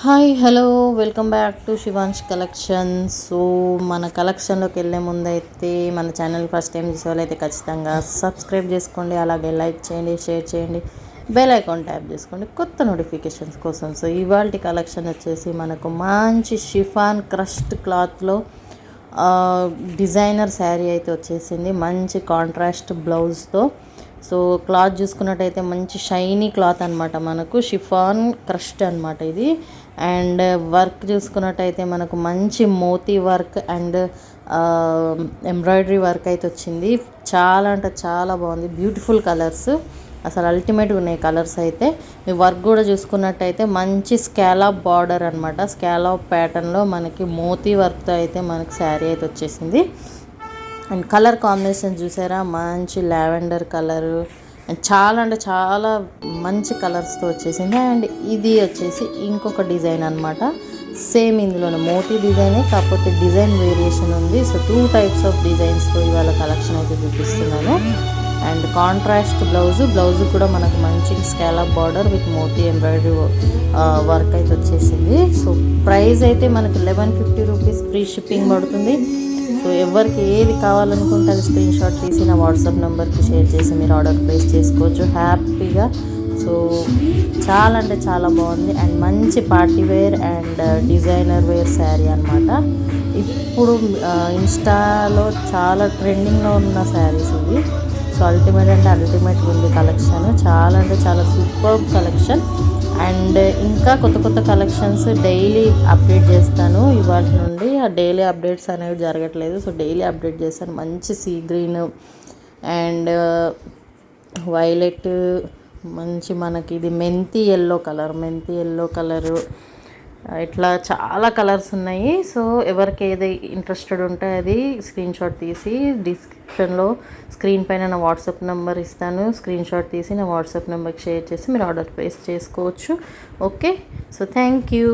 Hi hello welcome back to Shivansh collections. So మన కలెక్షన్లోకి వెళ్ళే ముందైతే మన ఛానల్ ఫస్ట్ టైం చూసే వాళ్ళైతే ఖచ్చితంగా సబ్స్క్రైబ్ చేసుకోండి, అలాగే లైక్ చేయండి, షేర్ చేయండి, బెల్ ఐకాన్ ట్యాప్ చేసుకోండి కొత్త నోటిఫికేషన్స్ కోసం. సో ఇవాల్టి కలెక్షన్ వచ్చేసి మనకు మంచి షిఫాన్ క్రస్ట్ క్లాత్లో డిజైనర్ శారీ అయితే వచ్చేసింది, మంచి కాంట్రాస్ట్ బ్లౌజ్తో. సో క్లాత్ చూసుకున్నట్టయితే మంచి షైనీ క్లాత్ అనమాట, మనకు షిఫాన్ క్రస్ట్ అనమాట ఇది. అండ్ వర్క్ చూసుకున్నట్టయితే మనకు మంచి మోతీ వర్క్ అండ్ ఎంబ్రాయిడరీ వర్క్ అయితే వచ్చింది. చాలా అంటే చాలా బాగుంది, బ్యూటిఫుల్ కలర్స్, అసలు అల్టిమేట్గా ఉన్నాయి కలర్స్ అయితే. మీ వర్క్ కూడా చూసుకున్నట్టయితే మంచి స్కాలప్ బార్డర్ అనమాట, స్కాలప్ ప్యాటర్న్లో మనకి మోతీ వర్క్తో అయితే మనకి శారీ అయితే వచ్చేసింది. అండ్ కలర్ కాంబినేషన్ చూసారా, మంచి లావెండర్ కలరు అండ్ చాలా అంటే చాలా మంచి కలర్స్తో వచ్చేసింది. అండ్ ఇది వచ్చేసి ఇంకొక డిజైన్ అనమాట, సేమ్ ఇందులోనే మోతీ డిజైనే, కాకపోతే డిజైన్ వేరియేషన్ ఉంది. సో 2 టైప్స్ ఆఫ్ డిజైన్స్తో ఇవాళ కలెక్షన్ అయితే చూపిస్తున్నాను. అండ్ కాంట్రాస్ట్ బ్లౌజ్ కూడా మనకు మంచి స్కాలప్ బార్డర్ విత్ మోతీ ఎంబ్రాయిడరీ వర్క్ అయితే వచ్చేసింది. సో ప్రైస్ అయితే మనకి 1150 రూపీస్, ఫ్రీ షిప్పింగ్ పడుతుంది. సో ఎవరికి ఏది కావాలనుకుంటే అది స్క్రీన్ షాట్ తీసి నా వాట్సాప్ నెంబర్కి షేర్ చేసి మీరు ఆర్డర్ ప్లేస్ చేసుకోవచ్చు హ్యాపీగా. సో చాలా అంటే చాలా బాగుంది అండ్ మంచి party wear and designer wear sari అనమాట. ఇప్పుడు ఇన్స్టాలో చాలా ట్రెండింగ్లో ఉన్న శారీస్ ఇవి. సో అల్టిమేట్ అంటే అల్టిమేట్ ఉంది కలెక్షన్, చాలా అంటే చాలా సూపర్ కలెక్షన్. అండ్ ఇంకా కొత్త కొత్త కలెక్షన్స్ డైలీ అప్డేట్ చేస్తాను. ఇవాళ నుండి ఆ డైలీ అప్డేట్స్ అనేవి జరగట్లేదు, సో డైలీ అప్డేట్ చేస్తాను. మంచి సీ గ్రీన్ అండ్ వైలెట్, మంచి మనకి ఇది మెంతి ఎల్లో కలరు, ఇట్లా చాలా కలర్స్ ఉన్నాయి. సో ఎవరికి ఏది ఇంట్రెస్టెడ్ ఉంటే అది స్క్రీన్ షాట్ తీసి డిస్క్రిప్షన్లో స్క్రీన్ పైన నా వాట్సాప్ నెంబర్ ఇస్తాను, స్క్రీన్ షాట్ తీసి నా వాట్సాప్ నెంబర్కి షేర్ చేసి మీరు ఆర్డర్ ప్లేస్ చేసుకోవచ్చు. Okay, so thank you.